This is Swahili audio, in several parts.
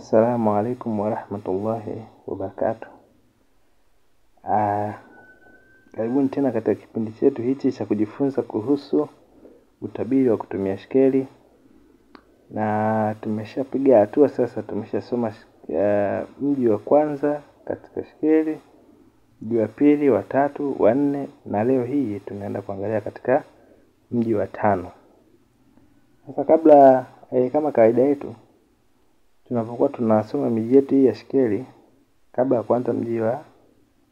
Assalamu alaikum warahmatullahi wabarakatuh. Karibuni tena katika kipindi chetu hichi cha kujifunza kuhusu utabiri wa kutumia shekeli. Na tumeshapiga hatua sasa, tumeshasoma mji wa kwanza katika shekeli, mji wa pili, wa tatu, wa nne, na leo hii tunaenda kuangalia katika mji wa tano. Sasa kabla kama kawaida yetu, tunapokuwa tunasoma miji yetu hii ya shekeli, kabla ya kuanza mji wa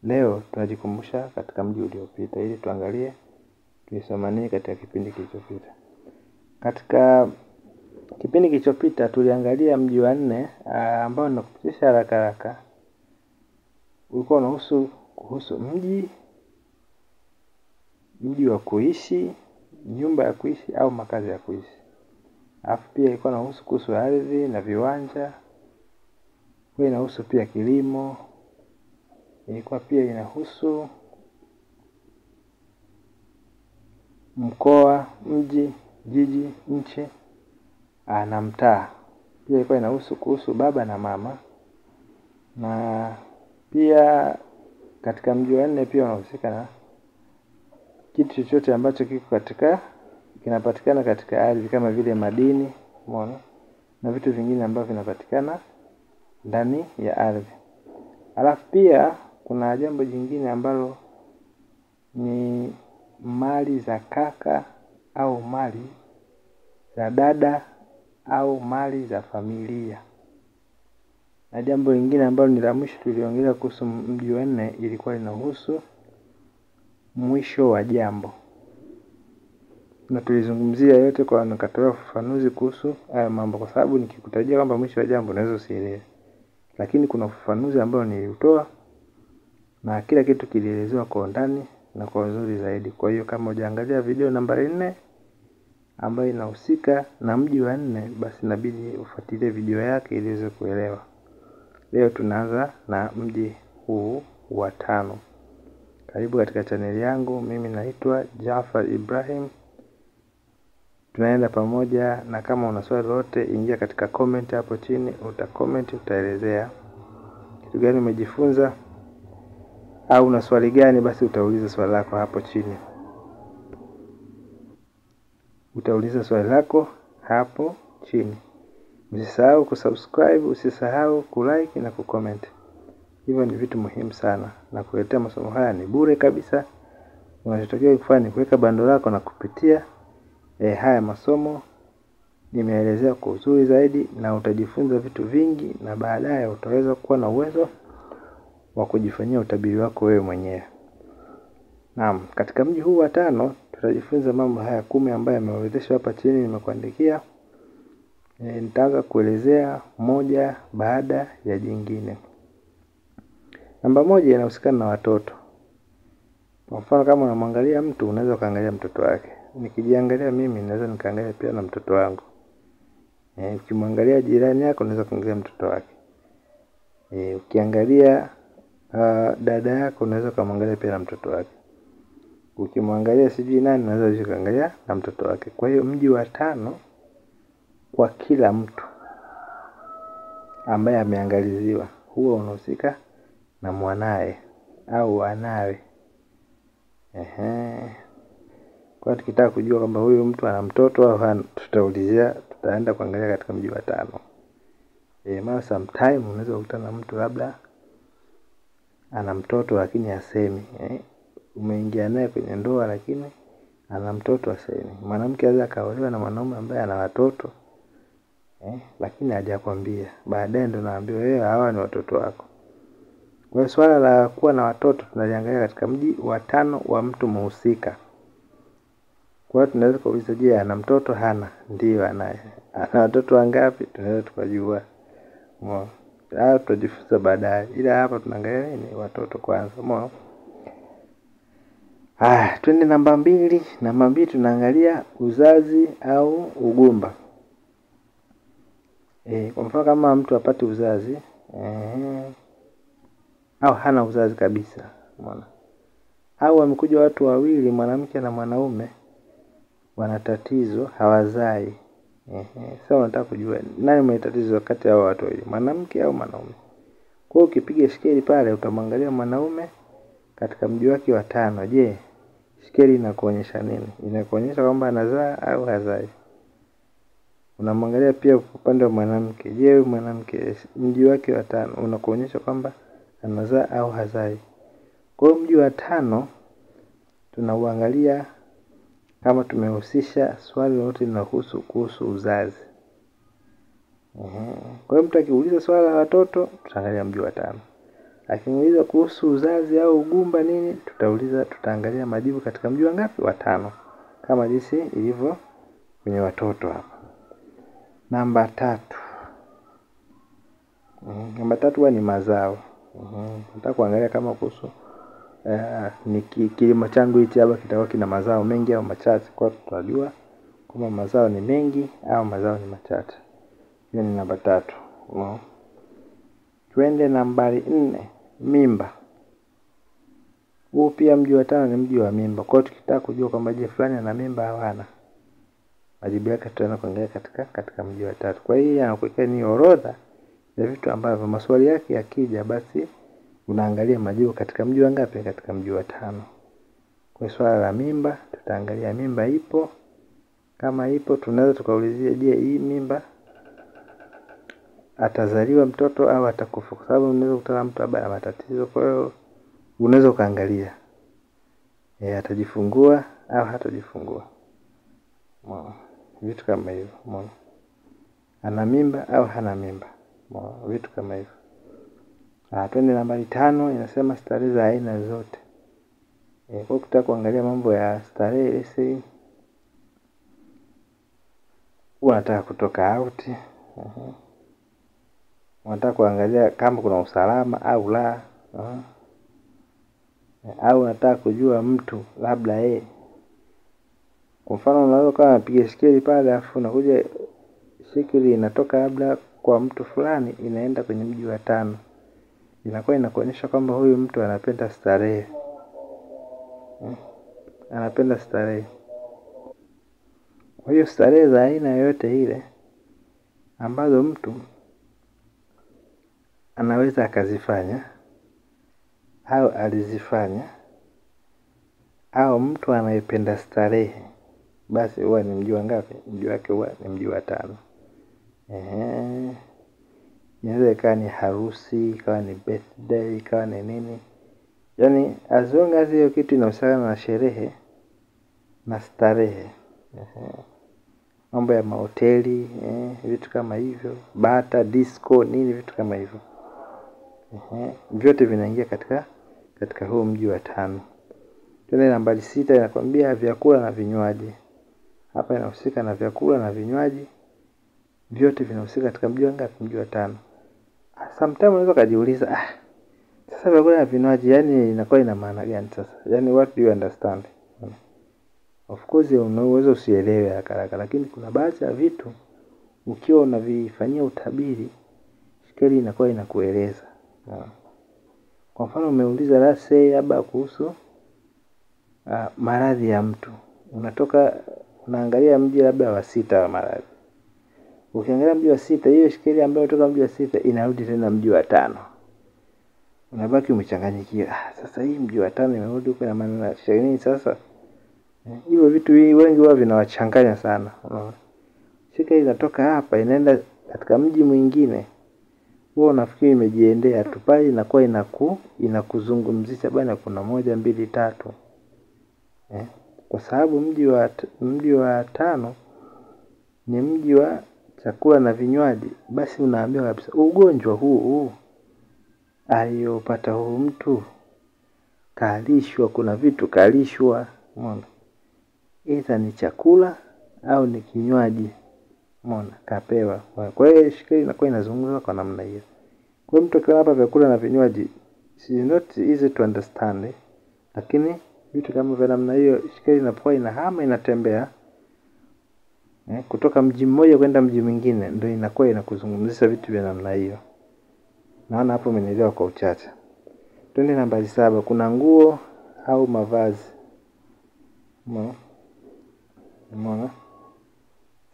leo tunajikumbusha katika mji uliopita ili tuangalie tulisoma nini katika kipindi kilichopita. Katika kipindi kilichopita tuliangalia mji wa 4 ambao nakupitisha haraka haraka. Ulikuwa unahusu kuhusu mji wa kuishi, nyumba ya kuishi au makazi ya kuishi. Alafu pia ilikuwa inahusu kuhusu ardhi na viwanja. Pia inahusu pia kilimo. Ilikuwa pia inahusu mkoa, mji, jiji, nchi na mtaa. Pia ilikuwa inahusu kuhusu baba na mama. Na pia katika mji wa 4 pia unahusika na kitu chochote ambacho kinapatikana katika ardhi kama vile madini, umeona, na vitu vingine ambavyo vinapatikana ndani ya ardhi. Alafu pia kuna jambo jingine ambalo ni mali za kaka au mali za dada au mali za familia. Na jambo lingine ambalo ni la mwisho tuliongelea kuhusu mji wa 4 ilikuwa inahusu mwisho wa jambo. Na tulizungumzia yote kwa nikatoa ufafanuzi kuhusu haya mambo, kwa sababu nikikutajia kwamba mwisho wa jambo unaweza usielewe. Lakini kuna ufafanuzi ambao niliutoa na kila kitu kilielezewa kwa undani na kwa uzuri zaidi. Kwa hiyo kama hujaangalia video nambari 4 ambayo inahusika na mji wa 4, basi inabidi ufuatilie video yake ili uweze kuelewa. Leo tunaanza na mji huu wa 5. Karibu katika chaneli yangu, mimi naitwa Jafar Ibrahim. Tunaenda pamoja, na kama una swali lolote ingia katika comment hapo chini, utacomment, utaelezea kitu gani umejifunza au una swali gani, basi utauliza swali lako hapo chini. Utauliza swali lako hapo chini. Usisahau kusubscribe, usisahau kulike na kucomment. Hivyo ni vitu muhimu sana, na kuletea masomo haya ni bure kabisa. Unachotakiwa kufanya ni kuweka bando lako na kupitia haya masomo. Nimeelezea kwa uzuri zaidi na utajifunza vitu vingi, na baadaye utaweza kuwa na uwezo wa kujifanyia utabiri wako wewe mwenyewe. Naam, katika mji huu wa 5 tutajifunza mambo haya 10 ambayo yameorodheshwa hapa chini nimekuandikia. Nitaanza kuelezea moja baada ya jingine. Namba 1 inahusikana na watoto. Kwa mfano kama unamwangalia mtu, unaweza kaangalia mtoto wake. Nikijiangalia mimi, naweza nikaangalia pia na mtoto wangu. Ukimwangalia jirani yako, unaweza kuangalia mtoto wake. Ukiangalia dada yako, unaweza kumwangalia pia na mtoto wake. Ukimwangalia sijui nani, unaweza kuangalia na mtoto wake. Kwa hiyo mji wa 5 kwa kila mtu ambaye ameangaliziwa huwa unahusika na mwanae au wanawe. Kwa tukitaka kujua kwamba huyu mtu ana mtoto au hana, tutaenda kuangalia katika mji wa 5. Maana sometime unaweza kukutana na mtu labda ana mtoto lakini hasemi. Umeingia naye kwenye ndoa lakini ana mtoto hasemi. Mwanamke anaweza kaolewa na mwanaume ambaye ana watoto lakini hajakwambia. Baadaye ndo naambiwa wewe hawa ni watoto wako. Kwa hiyo swala la kuwa na watoto tunaliangalia katika mji wa 5 wa mtu mhusika. Kwa hiyo tunaweza kuuliza, je, ana mtoto? Hana. Ndio anaye. Ana watoto wangapi? Tunaweza tukajua. Tutajifunza baadaye. Ila hapa tunaangalia ni watoto kwanza. Twende namba 2. Namba 2 tunaangalia uzazi au ugumba. Kwa mfano kama mtu apate uzazi au hana uzazi kabisa, umeona, au wamekuja watu wawili, mwanamke na mwanaume, wana tatizo, hawazai, Sasa unataka kujua nani mwenye tatizo kati ya hao watu wawili, mwanamke au mwanaume. Kwa hiyo ukipiga shikeli pale utamwangalia mwanaume katika mji wake wa 5. Je, shikeli inakuonyesha nini? Inakuonyesha kwamba anazaa au hazai. Unamwangalia pia upande wa mwanamke. Je, huyu mwanamke mji wake wa 5 unakuonyesha kwamba anazaa au hazai. Kwa hiyo mji wa 5 tunauangalia kama tumehusisha swali lolote linahusu kuhusu uzazi. Kwa hiyo mtu akiuliza swala la watoto tutaangalia mji wa 5. Akiuliza kuhusu uzazi au ugumba nini, tutaangalia majibu katika mji wa ngapi? Wa 5. Kama jinsi ilivyo kwenye watoto hapa. Namba 3. Namba 3 ni mazao. Nataka kuangalia kama kuhusu ni kilimo changu hichi hapa kitakuwa kina mazao mengi au machache. Kwa hiyo tutajua kama mazao ni mengi au mazao ni machache. Hiyo ni namba 3. Twende nambari 4, mimba. Huu pia mji wa 5 ni mji wa mimba. Kwa hiyo tukitaka kujua kwamba je fulani ana mimba au hana, majibu yake tutaenda kuangalia katika mji wa 3. Kwa hiyo anakuwekea ni orodha ya vitu ambavyo maswali yake yakija basi unaangalia majibu katika mji wa ngapi? Katika mji wa 5. Kwa swala la mimba tutaangalia mimba ipo. Kama ipo tunaweza tukaulizia je hii mimba atazaliwa mtoto au atakufa, kwa sababu unaweza kutana mtu ambaye ana matatizo. Kwa hiyo unaweza kaangalia atajifungua au hatajifungua. Vitu kama hivyo. Ana mimba au hana mimba. Vitu kama hivyo. Twende nambari 5 inasema starehe za aina zote. Kwa ukitaka kuangalia mambo ya starehe si unataka kutoka out. Unataka kuangalia kama kuna usalama au la. Au unataka kujua mtu labda kwa mfano unaweza kama unapiga shikeli pale afu unakuja shikeli inatoka labda kwa mtu fulani inaenda kwenye mji wa 5. Inakuwa inakuonyesha kwamba huyu mtu anapenda starehe. Anapenda starehe. Kwa hiyo starehe za aina yote ile ambazo mtu anaweza akazifanya au alizifanya au mtu anayependa starehe, basi huwa ni mji wa ngapi? Mji wake huwa ni mji wa 5. Inaweza ikawa ni harusi, ikawa ni birthday, ikawa ni nini. Yaani as long as hiyo kitu inahusiana na sherehe na starehe. Mambo ya mahoteli, vitu kama hivyo, bata, disco, nini vitu kama hivyo. Vyote vinaingia katika huo mji wa 5. Twende nambari 6 inakwambia vyakula na vinywaji. Hapa inahusika na vyakula na vinywaji. Vyote vinahusika katika mji wa ngapi? Mji wa 5. Sometimes unaweza kujiuliza sasa vyakula na vinywaji yani inakuwa ina maana gani sasa? Yani what do you understand? Of course unaweza usielewe haraka, lakini kuna baadhi ya vitu ukiwa unavifanyia utabiri shikeli inakuwa inakueleza. Kwa mfano umeuliza rase labda kuhusu maradhi ya mtu. Unaangalia mji labda wa 6 wa maradhi. Ukiangalia mji wa 6, hiyo shikeli ambayo kutoka mji wa 6 inarudi tena mji wa 5. Unabaki umechanganyikiwa. Sasa hii mji wa 5 imerudi huko na maana shikeli sasa. Hivyo vitu wengi wao vinawachanganya sana. Shikeli inatoka hapa inaenda katika mji mwingine. Wewe unafikiri imejiendea tu pale inakuwa inakuzungumzisha bwana kuna 1 2 3. Kwa sababu mji wa 5 ni mji wa chakula na vinywaji, basi unaambiwa kabisa ugonjwa huu aliyopata huu mtu kalishwa, kuna vitu kalishwa, umeona? Either ni chakula au ni kinywaji, umeona, kapewa. Kwa hiyo shikeli inakuwa inazungumza kwa namna hiyo. Kwa mtu akiwa hapa vyakula na vinywaji, it's not easy to understand. Lakini vitu kama vya namna hiyo shikeli inapokuwa inahama inatembea kutoka mji mmoja kwenda mji mwingine, ndio inakuwa inakuzungumzisha vitu vya namna hiyo. Naona hapo umenielewa kwa uchache. Twende nambari 7, kuna nguo au mavazi. Umeona?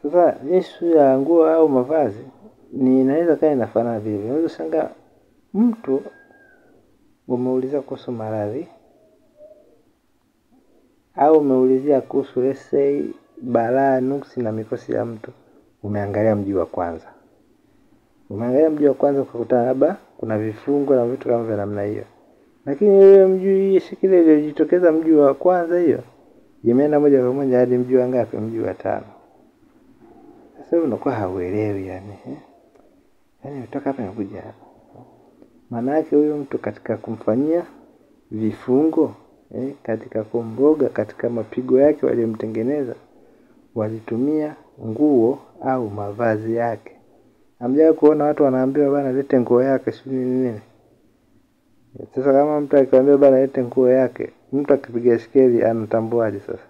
Sasa issue ya nguo au mavazi ni inaweza kaa inafanana vile. Unaweza shangaa mtu umeuliza kuhusu maradhi au umeulizia kuhusu let's say balaa, nuksi na mikosi ya mtu, umeangalia mji wa kwanza. Umeangalia mji wa kwanza ukakuta labda kuna vifungo na vitu kama vya namna hiyo. Lakini ile mji shikile iliyojitokeza mji wa kwanza hiyo imeenda moja kwa moja hadi mji wa ngapi? Mji wa 5. Sasa unakuwa hauelewi yani. Yaani kutoka hapa nakuja hapa. Maana yake huyo mtu katika kumfanyia vifungo, katika kumroga, katika mapigo yake waliomtengeneza, walitumia nguo au mavazi yake. Hamjawahi kuona watu wanaambiwa bana lete nguo yake sio nini? Sasa kama mtu akikwambia bana lete nguo yake, mtu akipiga skeli anatambuaje sasa?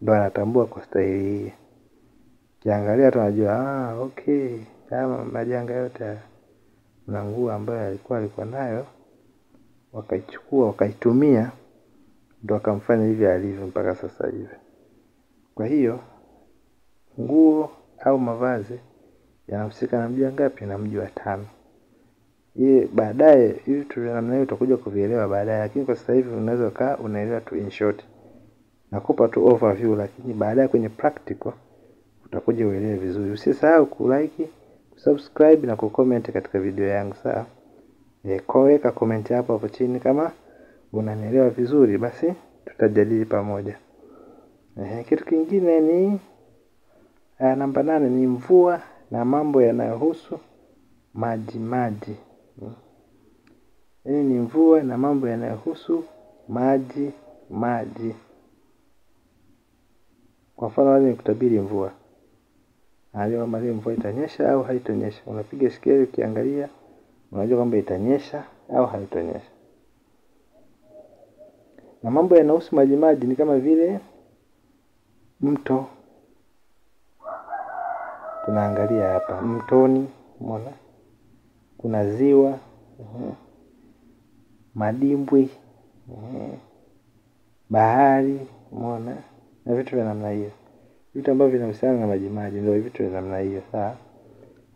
Ndio anatambua kwa staili hii. Kiangalia tu anajua okay, kama majanga yote na nguo ambayo alikuwa nayo wakaichukua wakaitumia ndio akamfanya hivi alivyo mpaka sasa hivi. Kwa hiyo nguo au mavazi yanahusika na mji ngapi? Na mji wa 5. Baadaye hivi tu namna hiyo utakuja kuvielewa baadaye, lakini kwa sasa hivi unaweza kaa unaelewa tu in short. Nakupa tu overview, lakini baadaye kwenye practical utakuja uelewe vizuri. Usisahau kulike, subscribe na kucomment katika video yangu, sawa? Weka comment hapo chini kama unanielewa vizuri, basi tutajadili pamoja. Kitu kingine ni namba 8 ni mvua na mambo yanayohusu maji. Ni mvua na mambo yanayohusu maji. Kwa mfano wale ni kutabiri mvua. Leo mvua itanyesha au haitanyesha. Unapiga skeli ukiangalia, unajua kwamba itanyesha au haitanyesha. Na mambo yanayohusu maji ni kama vile mto. Tunaangalia hapa mtoni, umeona? Kuna ziwa, madimbwi, bahari, umeona? Na vitu vya namna hiyo. Vitu ambavyo vinahusiana na maji ndio vitu vya namna hiyo, sawa?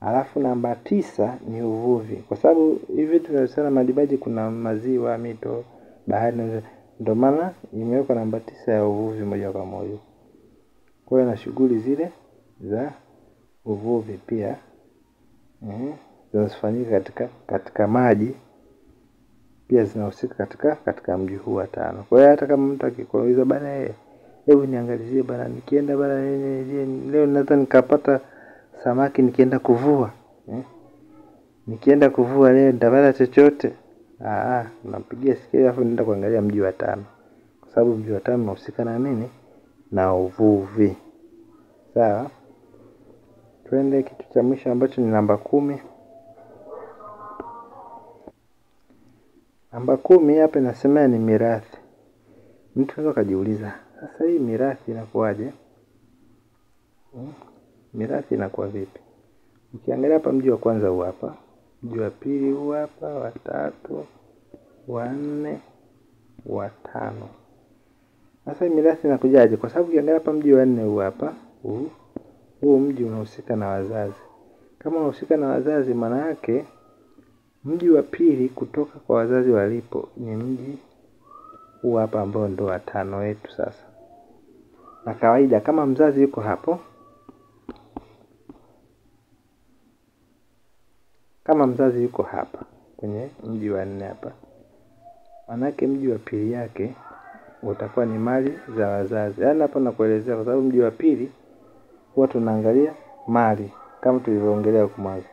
Alafu namba 9 ni uvuvi. Kwa sababu hivi vitu vinahusiana na maji, kuna maziwa, mito, bahari, ndio maana imewekwa namba 9 ya uvuvi moja kwa moja. Kwa hiyo na shughuli zile za uvuvi pia zinazofanyika katika maji pia zinahusika katika mji huu wa 5. Kwa hiyo hata kama mtu akikuuliza bana, hebu niangalizie bana, nikienda bana leo naweza nikapata samaki nikienda kuvua. Nikienda kuvua leo nitapata chochote? Napigia skeli afu nenda kuangalia mji wa 5. Kwa sababu mji wa 5 unahusika na nini? Na uvuvi. Sawa? Twende kitu cha mwisho ambacho ni namba 10. Namba 10 hapa inasema ni mirathi. Mtu anaweza kujiuliza, sasa hii mirathi inakuwaje? Mirathi inakuwa vipi? Ukiangalia hapa mji wa kwanza huu hapa, mji wa pili huu hapa, wa 3, wa 4, wa 5. Sasa hii mirathi inakujaje? Kwa sababu ukiangalia hapa mji wa 4 huu hapa, huu mji unahusika na wazazi. Kama unahusika na wazazi, maana yake mji wa pili kutoka kwa wazazi walipo ni mji huu hapa ambao ndio wa 5 wetu sasa. Na kawaida kama mzazi yuko hapo, kama mzazi yuko hapa kwenye mji wa 4 hapa, manake mji wa pili yake utakuwa ni mali za wazazi. Yaani hapa nakuelezea kwa sababu mji wa pili huwa tunaangalia mali kama tulivyoongelea huko mwanzo.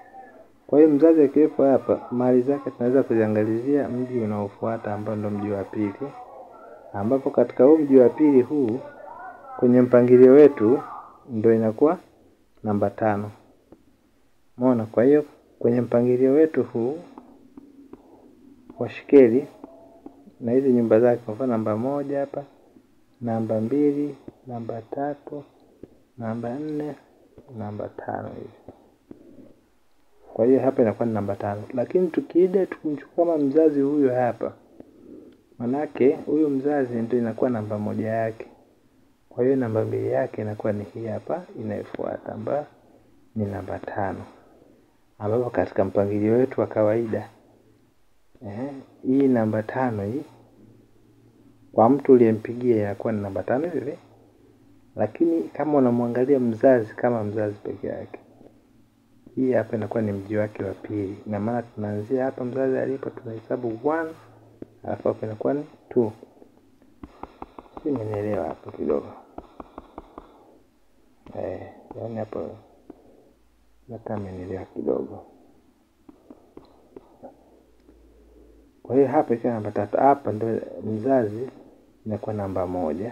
Kwa hiyo mzazi akiwepo hapa, mali zake tunaweza kuziangalizia mji unaofuata ambao ndio mji wa pili. Ambapo katika huu mji wa pili huu kwenye mpangilio wetu ndio inakuwa namba 5. Umeona? Kwa hiyo kwenye mpangilio wetu huu wa shikeli na hizi nyumba zake, kwa mfano namba 1 hapa, namba 2, namba 3, namba 4, namba 5 hivi. Kwa hiyo hapa inakuwa ni namba 5. Lakini tukija tukimchukua kama mzazi huyo hapa, manake huyo mzazi ndio inakuwa namba 1 yake. Kwa hiyo namba 2 yake inakuwa ni hii hapa inayofuata, ambayo ni namba 5, ambapo katika mpangilio wetu wa kawaida hii namba 5 hii kwa mtu uliyempigia inakuwa ni namba 5 hivi, lakini kama unamwangalia mzazi kama mzazi peke yake, hii hapa inakuwa ni mji wake wa pili. Na maana tunaanzia hapa mzazi alipo, tunahesabu 1, alafu hapa inakuwa ni 2. Simenielewa hapo kidogo? Yaani hapo nataka mmenielewa kidogo. Kwa hiyo hapa ikiwa namba 3, hapa ndio mzazi inakuwa namba 1.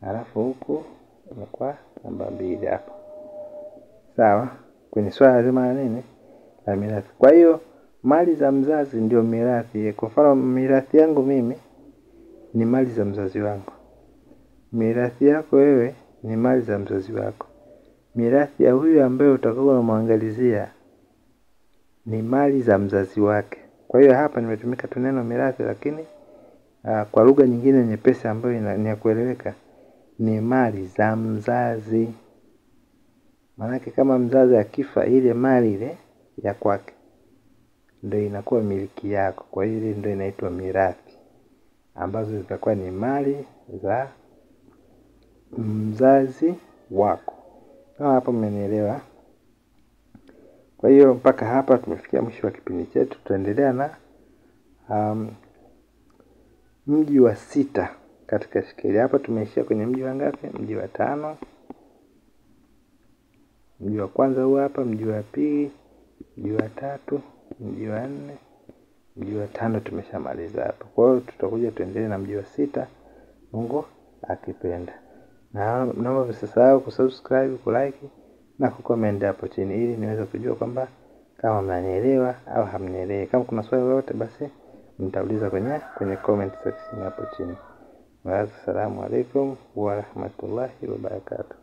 Alafu huku inakuwa namba 2 hapa. Sawa? Kwenye swala zima nini? La mirathi. Kwa hiyo mali za mzazi ndio mirathi. Kwa mfano mirathi yangu mimi ni mali za mzazi wangu. Mirathi yako wewe ni mali za mzazi wako. Mirathi ya huyu ambaye utakuwa unamwangalizia ni mali za mzazi wake. Kwa hiyo hapa nimetumika tu neno mirathi, lakini kwa lugha nyingine nyepesi ambayo ni ya kueleweka ni mali za mzazi. Maana kama mzazi akifa, ile mali ile ya kwake ndio inakuwa miliki yako. Kwa hiyo ile ndio inaitwa mirathi, ambazo zitakuwa ni mali za mzazi wako. Hapo mmenielewa? Kwa hiyo mpaka hapa tumefikia mwisho wa kipindi chetu. Tutaendelea na mji wa 6 katika shikeli. Hapa tumeishia kwenye mji wa ngapi? Mji wa 5. Mji wa kwanza huu hapa, mji wa pili, mji wa 3, mji wa 4, mji wa 5 tumeshamaliza hapa. Kwa hiyo tutakuja tuendelee na mji wa 6 Mungu akipenda. Na naomba msisahau kusubscribe, kulike na kucomment hapo chini, ili niweze kujua kwamba kama mnanielewa au hamnielewi. Kama kuna swali lolote, basi mtauliza kwenye comment section hapo chini. Assalamu alaikum wa rahmatullahi wa barakatuh.